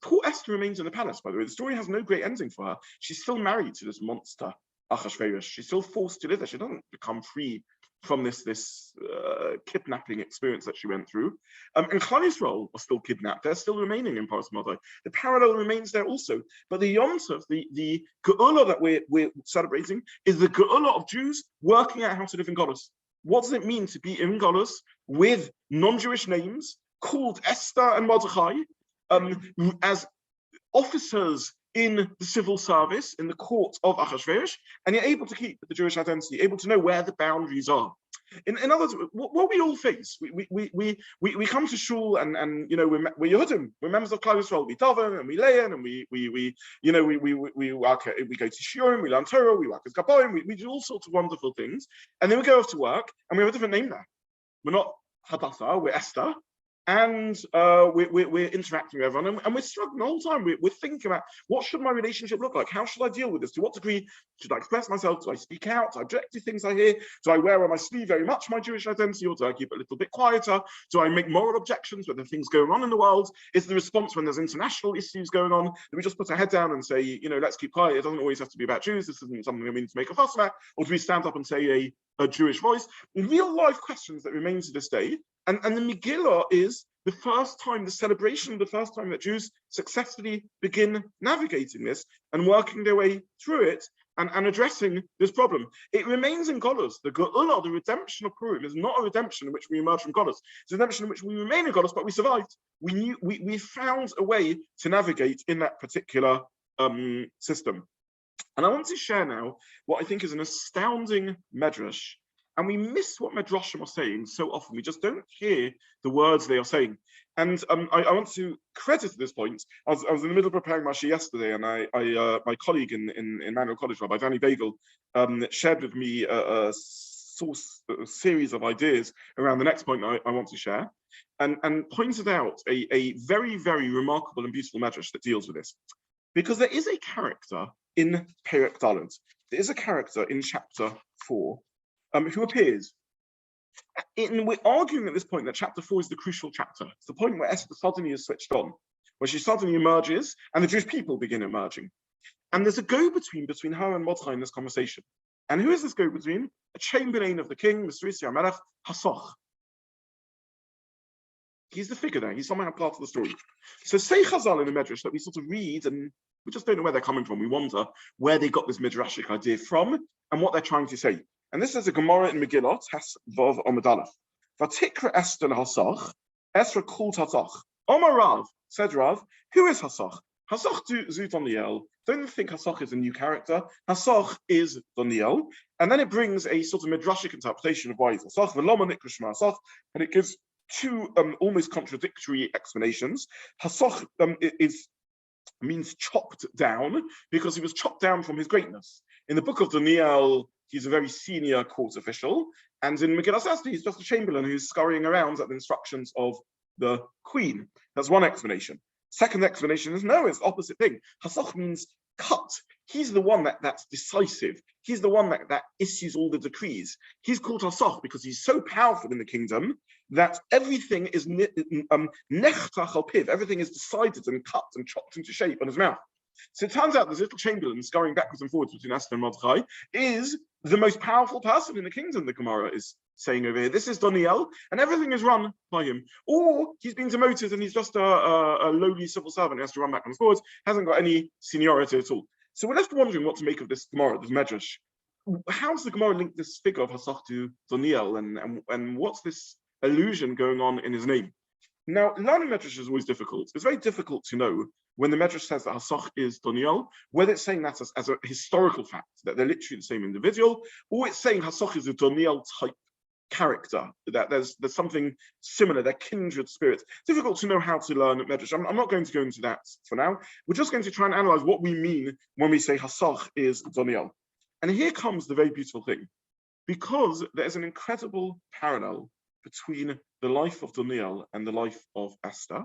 Poor Esther remains in the palace, by the way. The story has no great ending for her. She's still married to this monster, Achashverosh. She's still forced to live there. She doesn't become free from this kidnapping experience that she went through. And Klal Yisrael are still kidnapped. They're still remaining in Parsha Mordechai. The parallel remains there also. But the Yom Tov, the Geula that we're celebrating, is the Geula of Jews working out how to live in Golus. What does it mean to be in Golus with non-Jewish names, called Esther and Mordechai, as officers in the civil service, in the court of Achashverosh, and you're able to keep the Jewish identity, able to know where the boundaries are. In other words, what we all face, we come to shul and we're Yehudim, we're members of Klal Yisrael, we daven and we leyan and we go to shiur, we learn Torah, we work as Gaboim, we do all sorts of wonderful things, and then we go off to work and we have a different name there. We're not Hadassah, we're Esther. And we're interacting with everyone, and we're struggling the whole time. We're thinking about, what should my relationship look like? How should I deal with this? To what degree should I express myself? Do I speak out? Do I object to things I hear? Do I wear on my sleeve very much my Jewish identity, or do I keep it a little bit quieter? Do I make moral objections when there are things going on in the world? Is the response when there's international issues going on, that we just put our head down and say, let's keep quiet? It doesn't always have to be about Jews. This isn't something we need to make a fuss about. Or do we stand up and say a Jewish voice? Real life questions that remain to this day. And the Megillah is the first time, the celebration, the first time that Jews successfully begin navigating this and working their way through it and addressing this problem. It remains in Golos. The Geula, the redemption of Purim, is not a redemption in which we emerge from Golos. It's a redemption in which we remain in Golos, but we survived. We found a way to navigate in that particular system. And I want to share now what I think is an astounding medrash. And we miss what Medrashim are saying so often. We just don't hear the words they are saying. And I want to credit at this point. I was in the middle of preparing my shiur yesterday, and my colleague in Manual College, Rabbi Baigel, shared with me a series of ideas around the next point I want to share, and pointed out a very, very remarkable and beautiful medrash that deals with this. Because there is a character in Perek Dalet. There is a character in chapter 4 who appears. We're arguing at this point that chapter 4 is the crucial chapter. It's the point where Esther suddenly is switched on, where she suddenly emerges and the Jewish people begin emerging. And there's a go-between her and Mordechai in this conversation. And who is this go-between? A chamberlain of the king, Mr. Melech, Hasoch. He's the figure there. He's somehow part of the story. So say Chazal in the Medrash that we sort of read, and we just don't know where they're coming from. We wonder where they got this Midrashic idea from and what they're trying to say. And this is a Gemara in Megillah, Tes Vav Amud Aleph. Vatikra Esther Hasoch, Esther called Hasoch. Omar Rav, said Rav, who is Hasoch? Hasoch zu Doniel. Don't think Hasoch is a new character. Hasoch is Doniel. And then it brings a sort of Midrashic interpretation of why he's Hasoch, V'loma Nikrishma Hasoch, and it gives two almost contradictory explanations. Hasoch means chopped down, because he was chopped down from his greatness. In the book of Doniel, he's a very senior court official, and in Megillah Esther, he's just a chamberlain who's scurrying around at the instructions of the queen. That's one explanation. Second explanation is no, it's the opposite thing. Hasoch means cut. He's the one that's decisive. He's the one that issues all the decrees. He's called Hasoch because he's so powerful in the kingdom that everything is nechtach al piv. Everything is decided and cut and chopped into shape on his mouth. So it turns out this little chamberlain scurrying backwards and forwards between Esther and Mordechai is the most powerful person in the kingdom, the Gemara is saying over here. This is Doniel, and everything is run by him. Or he's been demoted and he's just a lowly civil servant who has to run back and forwards, hasn't got any seniority at all. So we're left wondering what to make of this Gemara, this Medrash. How's the Gemara link this figure of Hasoch to Doniel, and what's this allusion going on in his name? Now, learning Medrash is always difficult. It's very difficult to know when the Medrash says that Hasoch is Doniel, whether it's saying that as a historical fact, that they're literally the same individual, or it's saying Hasoch is a Doniel type character, that there's something similar, they're kindred spirits. Difficult to know how to learn Medrash. I'm not going to go into that for now. We're just going to try and analyze what we mean when we say Hasoch is Doniel. And here comes the very beautiful thing. Because there's an incredible parallel between the life of Doniel and the life of Esther,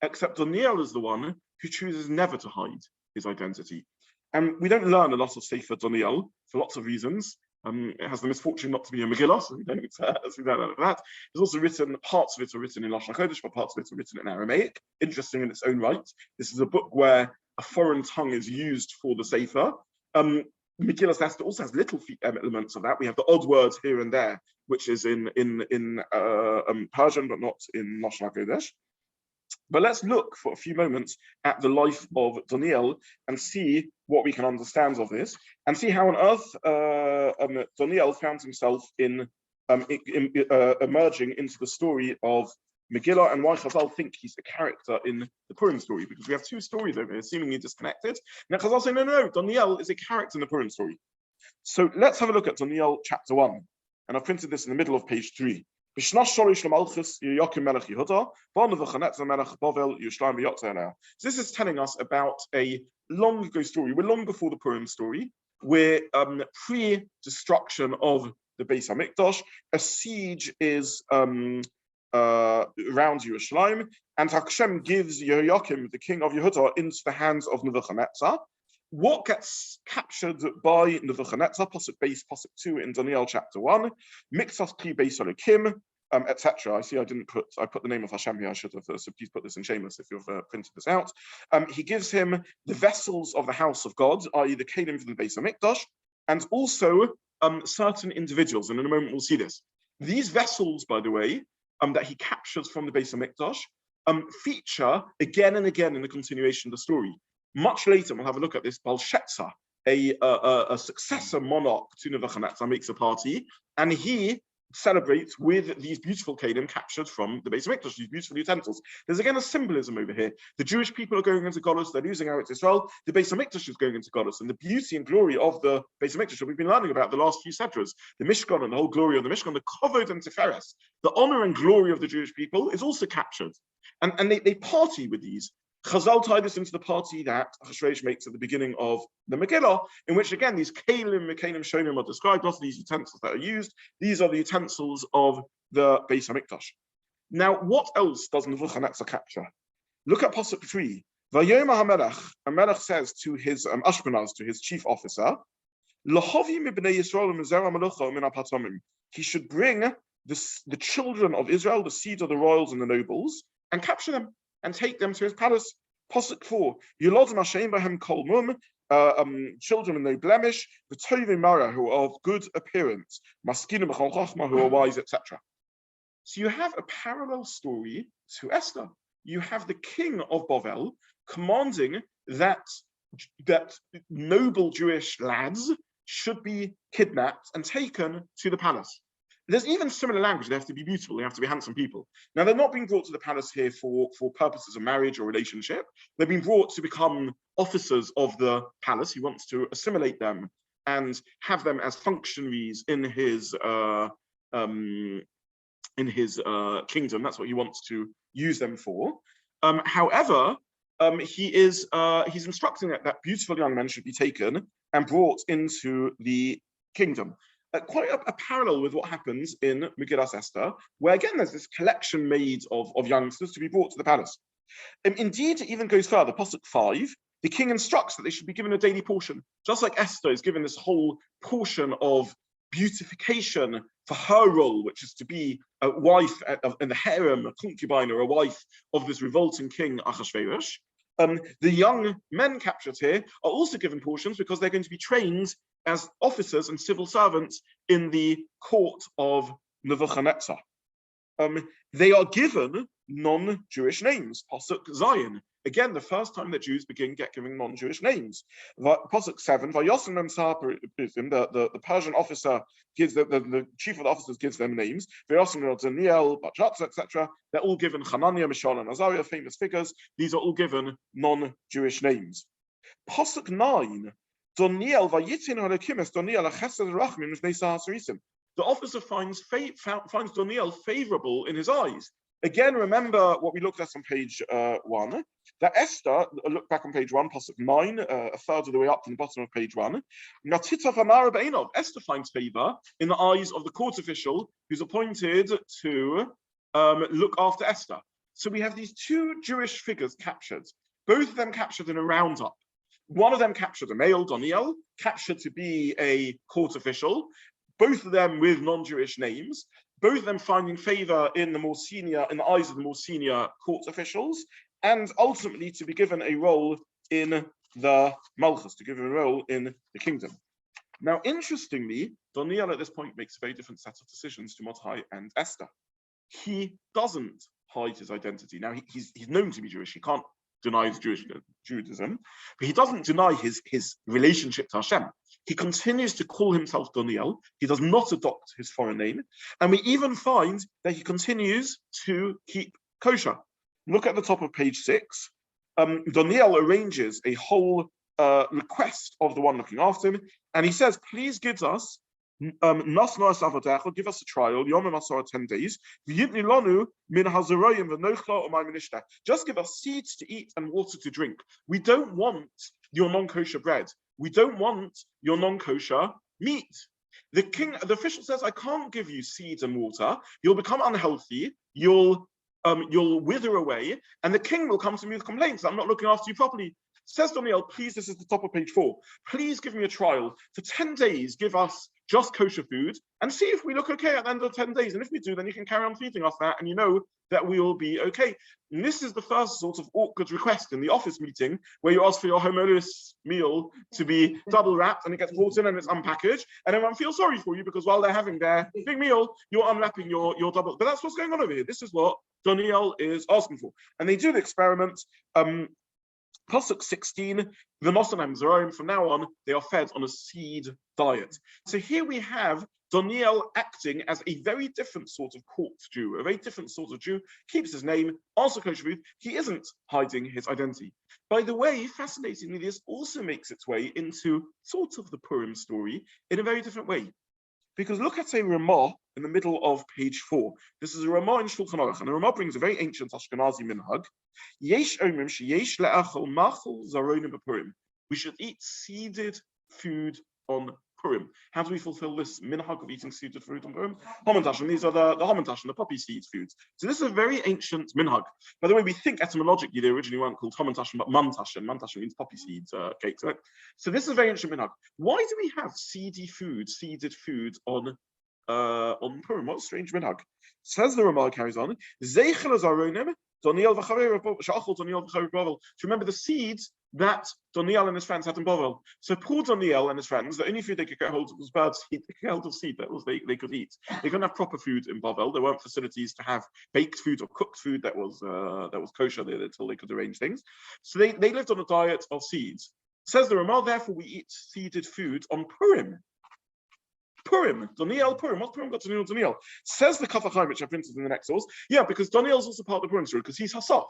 except Doniel is the one who chooses never to hide his identity. And we don't learn a lot of Sefer Doniel for lots of reasons. It has the misfortune not to be a Megillah, so we don't learn that. It's also written, parts of it are written in Lashon HaKodesh, but parts of it are written in Aramaic. Interesting in its own right. This is a book where a foreign tongue is used for the Sefer. Megillah Esther also has little elements of that. We have the odd words here and there, which is in Persian, but not in Lashon HaKodesh. But let's look for a few moments at the life of Doniel and see what we can understand of this, and see how on earth Doniel found himself in emerging into the story of Megillah, and why Chazal think he's the character in the Purim story, because we have two stories over here seemingly disconnected. Now Chazal say, no, Doniel is a character in the Purim story. So let's have a look at Doniel chapter 1. And I've printed this in the middle of page 3. So this is telling us about a long ago story. We're long before the Purim story. We're pre-destruction of the Beis HaMikdash. A siege is around Yerushalayim, and Hashem gives Yehoiakim, the king of Yehuda, into the hands of Nebuchadnezzar. What gets captured by Nebuchadnezzar, Pasuk base, Pasuk 2 in Doniel chapter 1, Mixas Kli Beis Elokim, etc. I see I put the name of Hashem here, I should have, so please put this in shameless if you've printed this out. He gives him the vessels of the house of God, i.e. the Kelim from the Beis HaMikdash, and also certain individuals, and in a moment we'll see this. These vessels, by the way, that he captures from the Beis HaMikdash, feature again and again in the continuation of the story. Much later, we'll have a look at this. Belshazzar, a successor monarch to Nebuchadnezzar, makes a party, and he celebrates with these beautiful kelim captured from the Beis HaMikdash, these beautiful utensils. There's again a symbolism over here. The Jewish people are going into Golus, they're losing out to Israel. The Beis HaMikdash is going into Golus, and the beauty and glory of the Beis HaMikdash that we've been learning about the last few sedras, the Mishkan and the whole glory of the Mishkan, the Kovod and Tiferes, the honor and glory of the Jewish people is also captured. And they party with these. Chazal tied this into the party that Achashverosh makes at the beginning of the Megilla, in which again these kelim, shonim are described. Lots of these utensils that are used. These are the utensils of the Beis HaMikdash. Now, what else does Nebuchadnezzar capture? Look at Pasuk 3. Vayoma HaMelech, a Melech says to his Ashpenaz, to his chief officer, Lahavi mibnei Yisrael mizera melucha min hapatamim. He should bring the children of Israel, the seed of the royals and the nobles, and capture them and take them to his palace. Pasuk 4, Yolodim Hashem Bahem Kol Mum, children with no blemish, the Tovim Mara, who are of good appearance, Maskinim B'chol Chochma, who are wise, etc. So you have a parallel story to Esther. You have the king of Bavel commanding that noble Jewish lads should be kidnapped and taken to the palace. There's even similar language. They have to be beautiful. They have to be handsome people. Now, they're not being brought to the palace here for purposes of marriage or relationship. They're being brought to become officers of the palace. He wants to assimilate them and have them as functionaries in his kingdom. That's what he wants to use them for. However, he's instructing that beautiful young men should be taken and brought into the kingdom. Quite a parallel with what happens in Megillas Esther, where again there's this collection made of youngsters to be brought to the palace. Indeed, it even goes further. Pasuk 5, the king instructs that they should be given a daily portion, just like Esther is given this whole portion of beautification for her role, which is to be a wife in the harem, a concubine or a wife of this revolting king Achashverosh. The young men captured here are also given portions because they're going to be trained as officers and civil servants in the court of Nebuchadnezzar. They are given non-Jewish names. Pasuk Zion. Again, the first time that Jews get given non-Jewish names. Pasuk 7. The Persian officer gives the chief of the officers gives them names. Doniel, Baigel, etc. They're all given Hananiah, Mishael, and Azariah, famous figures. These are all given non-Jewish names. Pasuk 9. Doniel vayitin halakimis Doniel achesed rachmin v'nei sahasarisim. The officer finds Doniel favorable in his eyes. Again, remember what we looked at on page 1, that Esther, look back on page 1, Pasuk 9, a third of the way up from the bottom of page 1. Esther finds favor in the eyes of the court official who's appointed to look after Esther. So we have these two Jewish figures captured, both of them captured in a roundup. One of them captured a male, Doniel, captured to be a court official, both of them with non-Jewish names, both of them finding favor in the eyes of the more senior court officials, and ultimately to be given a role in the Malchus, to give him a role in the kingdom. Now, interestingly, Doniel at this point makes a very different set of decisions to Mordechai and Esther. He doesn't hide his identity. Now, he's known to be Jewish. He can't deny his Judaism, but he doesn't deny his relationship to Hashem. He continues to call himself Doniel. He does not adopt his foreign name. And we even find that he continues to keep kosher. Look at the top of page 6. Doniel arranges a whole request of the one looking after him. And he says, please give us give us a trial, 10 days. Just give us seeds to eat and water to drink. We don't want your non-kosher bread. We don't want your non-kosher meat. The official says, I can't give you seeds and water. You'll become unhealthy. You'll wither away, and the king will come to me with complaints that I'm not looking after you properly. Says Doniel, please, this is the top of page 4. Please give me a trial. For 10 days, give us just kosher food and see if we look okay at the end of 10 days. And if we do, then you can carry on feeding us that, and you know that we will be okay. And this is the first sort of awkward request in the office meeting where you ask for your homeless meal to be double wrapped and it gets brought in and it's unpackaged. And everyone feels sorry for you because while they're having their big meal, you're unwrapping your double. But that's what's going on over here. This is what Doniel is asking for. And they do the experiment. Pasuk 16, the Nosanam Zeroim, from now on, they are fed on a seed diet. So here we have Doniel acting as a very different sort of court Jew, a very different sort of Jew, keeps his name, also kosher food. He isn't hiding his identity. By the way, fascinatingly, this also makes its way into sort of the Purim story in a very different way. Because look at a Ramah in the middle of page 4. This is a Ramah in Shulchan Aruch, and the Ramah brings a very ancient Ashkenazi minhag. Yesh omrim sheyesh le'achol machol zaronim b'Purim. We should eat seeded food on Purim. How do we fulfill this minhag of eating seeded food on Purim? Hamantashen, these are the hamantashen, the poppy seeds foods. So this is a very ancient minhag. By the way, we think etymologically they originally weren't called hamantashen, but mantashen. Mantashen means poppy seeds cakes. Right? So this is a very ancient minhag. Why do we have seeded food on Purim? What a strange minhag. Says the Ramah, carries on. Zeichel azaronim Doniel to remember the seeds that Doniel and his friends had in Bavel. So poor Doniel and his friends, the only food they could get hold of was bird seed. They could get hold of seed that was they could eat. They couldn't have proper food in Bavel. There weren't facilities to have baked food or cooked food that was kosher until they could arrange things. So they lived on a diet of seeds. Says the Ramah, therefore we eat seeded food on Purim. Purim, Doniel, Purim. What's Purim got to do with Doniel? Says the Kaf HaChaim, which I printed in the next source. Yeah, because Doniel's also part of the Purim story, because he's Hasach,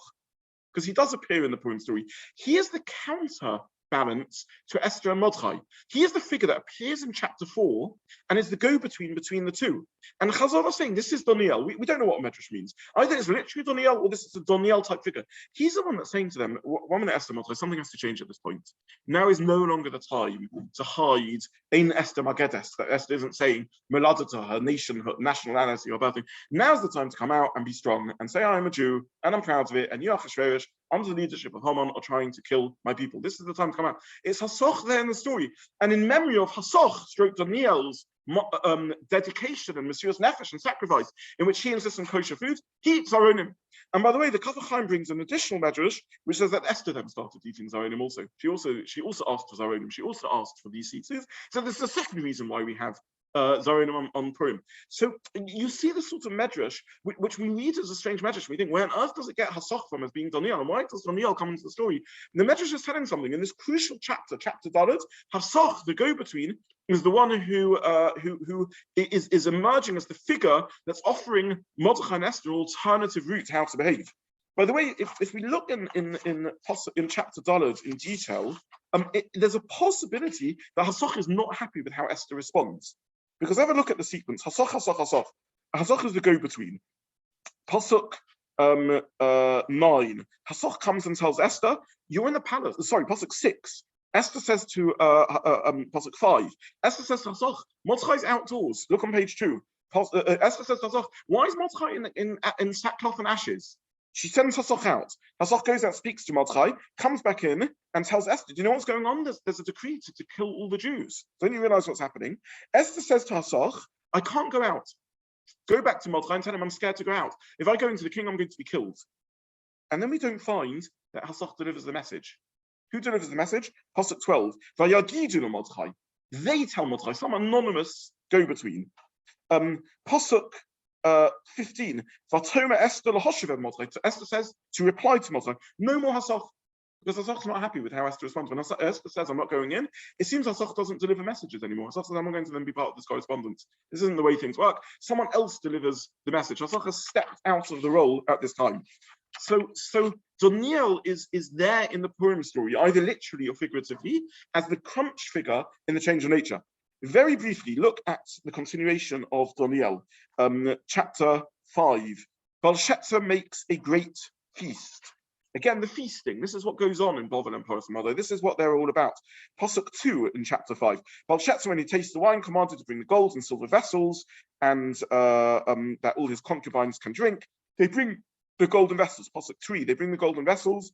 because he does appear in the Purim story. He is the counterbalance to Esther and Mordechai. He is the figure that appears in chapter 4 and is the go-between between the two. And Chazal is saying this is Doniel. We don't know what Medrash means. Either it's literally Doniel or this is a Doniel type figure. He's the one that's saying to them, one minute Esther, Mordechai, something has to change at this point. Now is no longer the time to hide in Esther Magedes, that Esther isn't saying Melada to her nation, her nationality, or birthing. Now's the time to come out and be strong and say, I'm a Jew and I'm proud of it, and you Achashverosh, under the leadership of Haman, are trying to kill my people. This is the time to come out. It's Hasoch there in the story. And in memory of Hasoch, stroke Doniel's dedication and Mesiras Nefesh and sacrifice, in which he insists on kosher food, he eats Zaronim. And by the way, the Kaf HaChaim brings an additional medrash, which says that Esther then started eating Zaronim also. She also asked for Zaronim. She also asked for these seeds. So this is the second reason why we have Zaronim on Purim. So you see the sort of medrash which we read as a strange medrash. We think, where on earth does it get Hasoch from as being Doniel? And why does Doniel come into the story? And the medrash is telling something in this crucial chapter Dalet. Hasoch, the go-between, is the one who is emerging as the figure that's offering Mordechai and Esther an alternative route how to behave. By the way, if we look in chapter Dalet in detail, there's a possibility that Hasoch is not happy with how Esther responds. Because have a look at the sequence. Hasoch, Hasoch, Hasoch. Hasoch is the go-between. Pasuk 9. Hasoch comes and tells Esther, you're in the palace. Sorry, Pasuk 6. Esther says to Pasuk 5. Esther says to Hasoch, Mordechai's outdoors. Look on page 2. Esther says to Hasoch, why is Mordechai in sackcloth and ashes? She sends Hasoch out. Hasoch goes out, speaks to Mordechai, comes back in and tells Esther, do you know what's going on? There's a decree to kill all the Jews. Don't you realize what's happening? Esther says to Hasoch, I can't go out. Go back to Mordechai and tell him I'm scared to go out. If I go into the king, I'm going to be killed. And then we don't find that Hasoch delivers the message. Who delivers the message? Pasuk 12. Vayagidu Mordechai. They tell Mordechai, some anonymous go-between. Pasuk 15. Vatoma Esther lahoshev Mordechai. Esther says to reply to Mordechai, no more Hasoch, because Hasoch's not happy with how Esther responds. When Esther says, I'm not going in, it seems Hasoch doesn't deliver messages anymore. Hasoch says, I'm not going to then be part of this correspondence. This isn't the way things work. Someone else delivers the message. Hasoch has stepped out of the role at this time. So Doniel is there in the Purim story, either literally or figuratively, as the crunch figure in the change of nature. Very briefly, look at the continuation of Doniel, chapter 5. Belshazzar makes a great feast. Again, the feasting. This is what goes on in Bovel and Purim, although this is what they're all about. Pasuk 2 in chapter 5. Belshazzar, when he tasted the wine, commanded to bring the gold and silver vessels, and that all his concubines can drink. They bring the golden vessels. Pasuk 3. They bring the golden vessels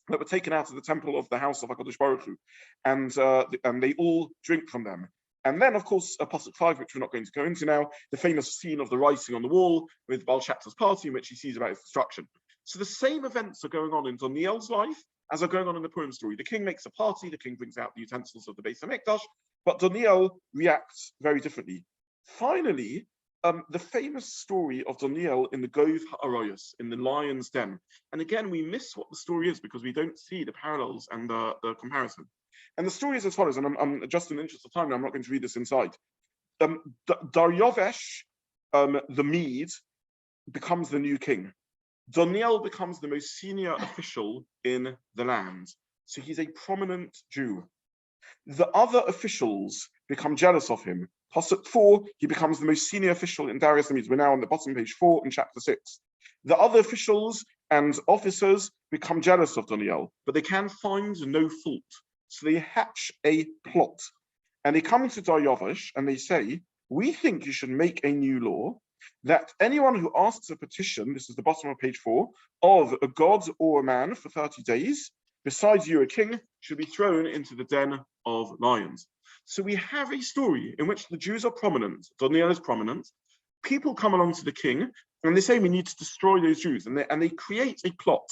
that were taken out of the temple of the house of HaKadosh Baruch Hu, and they all drink from them. And then, of course, Pasuk 5, which we're not going to go into now, the famous scene of the writing on the wall with Belshazzar's party, in which he sees about his destruction. So the same events are going on in Doniel's life as are going on in the Purim story. The king makes a party, the king brings out the utensils of the Beis HaMikdash, but Doniel reacts very differently. Finally, the famous story of Doniel in the Gov Ha'arayos, in the lion's den. And again, we miss what the story is because we don't see the parallels and the comparison. And the story is as follows, and I'm just in the interest of time, I'm not going to read this inside. Daryovesh, the Mede, becomes the new king. Doniel becomes the most senior official in the land. So he's a prominent Jew. The other officials become jealous of him. Pasuk 4, he becomes the most senior official in Darius the Mede. We're now on the bottom page 4 in chapter 6. The other officials and officers become jealous of Doniel, but they can find no fault. So they hatch a plot. And they come to Daryovesh and they say, we think you should make a new law that anyone who asks a petition, this is the bottom of page 4, of a god or a man for 30 days, besides you a king, should be thrown into the den of lions. So we have a story in which the Jews are prominent, Doniel is prominent, people come along to the king, and they say we need to destroy those Jews, and they create a plot.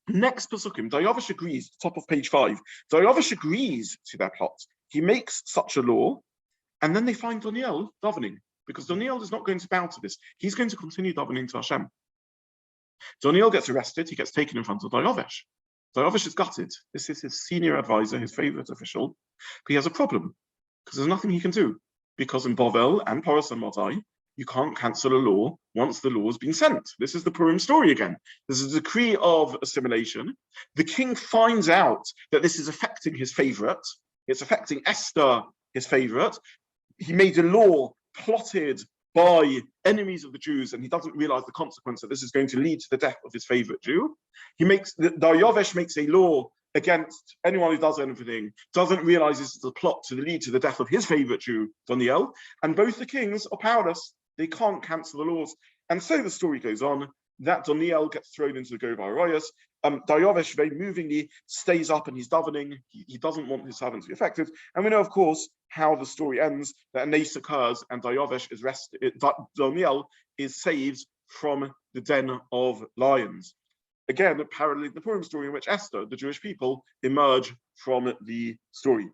Next Pesukim, Daryovesh agrees, top of page 5, Daryovesh agrees to their plot. He makes such a law, and then they find Doniel davening, because Doniel is not going to bow to this. He's going to continue davening to Hashem. Doniel gets arrested, he gets taken in front of Daryovesh. Daryovesh is gutted. This is his senior advisor, his favorite official. But he has a problem, because there's nothing he can do. Because in Bovel and Parsha and Modai, you can't cancel a law once the law has been sent. This is the Purim story again. There's a decree of assimilation. The king finds out that this is affecting his favorite. It's affecting Esther, his favorite. He made a law plotted by enemies of the Jews, and he doesn't realize the consequence that this is going to lead to the death of his favorite Jew. Daryovesh makes a law against anyone who does anything, doesn't realize this is a plot to lead to the death of his favorite Jew, Doniel, and both the kings are powerless. They can't cancel the laws. And so the story goes on that Doniel gets thrown into the Gov Ha'arayos. Daryovesh very movingly stays up and he's davening. He doesn't want his servant to be affected. And we know, of course, how the story ends, that a nace occurs and Daryovesh is Doniel is saved from the den of lions. Again, paralleling the Purim story in which Esther, the Jewish people, emerge from the story.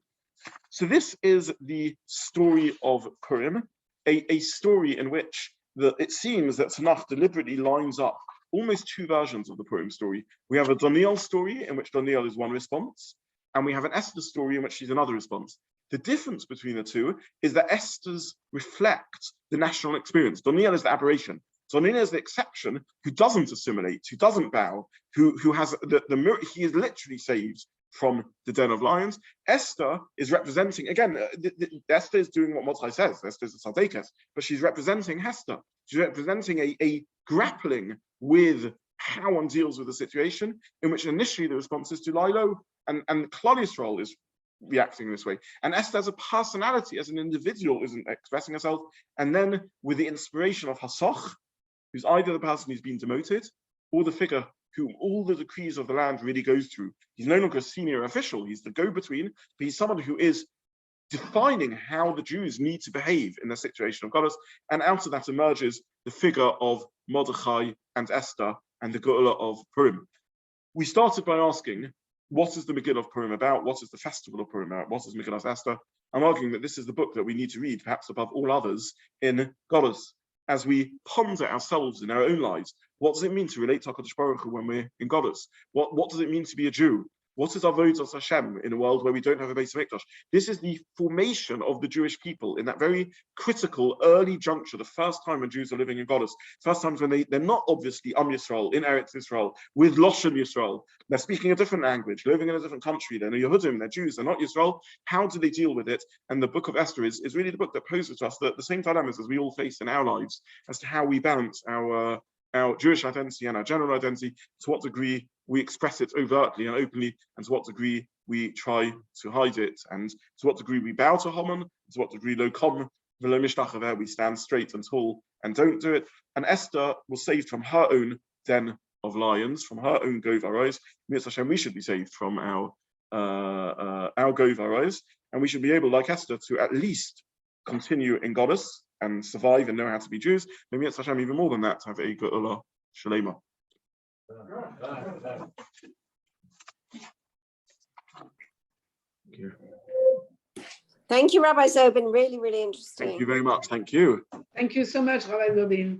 So this is the story of Purim, a story in which it seems that Tanakh deliberately lines up almost two versions of the Purim story. We have a Doniel story in which Doniel is one response, and we have an Esther story in which she's another response. The difference between the two is that Esther's reflect the national experience. Doniel is the aberration. Doniel is the exception who doesn't assimilate, who doesn't bow, who has he is literally saved from the den of lions. Esther is representing, again, Esther is doing what Mordechai says. Esther is a Tzaddikas, but she's representing Hester. She's representing a grappling with how one deals with the situation, in which initially the response is to lie low, and Klal Yisrael is reacting this way. And Esther as a personality, as an individual, isn't expressing herself. And then with the inspiration of Hasoch, who's either the person who's been demoted or the figure whom all the decrees of the land really goes through. He's no longer a senior official, he's the go-between, but he's someone who is defining how the Jews need to behave in the situation of Goddess, and out of that emerges the figure of Mordechai and Esther and the Geula of Purim. We started by asking, what is the Megillah of Purim about? What is the festival of Purim about? What is Megillah of Esther? I'm arguing that this is the book that we need to read, perhaps above all others, in Goddess, as we ponder ourselves in our own lives. What does it mean to relate to HaKadosh Baruch Hu when we're in Goddess? What does it mean to be a Jew? What is avodas Hashem in a world where we don't have a Beis HaMikdash? This is the formation of the Jewish people in that very critical early juncture, the first time when Jews are living in Goddess, first times when they're not obviously Am Yisrael, in Eretz Yisrael, with Loshen Yisrael. They're speaking a different language, living in a different country. They're Yehudim, they're Jews, they're not Yisrael. How do they deal with it? And the book of Esther is really the book that poses to us the same dilemmas as we all face in our lives as to how we balance our our Jewish identity and our general identity, to what degree we express it overtly and openly, and to what degree we try to hide it, and to what degree we bow to Haman, to what degree lo kom v'lo mishtacheveh, we stand straight and tall and don't do it. And Esther was saved from her own den of lions, from her own govaros. Hashem, we should be saved from our govaros, and we should be able, like Esther, to at least continue in Goddess and survive and know how to be Jews. Maybe it's Hashem even more than that, to have a Geula Shalema. Thank you. Thank you, Rabbi Zobin. Really, really interesting. Thank you very much. Thank you. Thank you so much, Rabbi Zobin.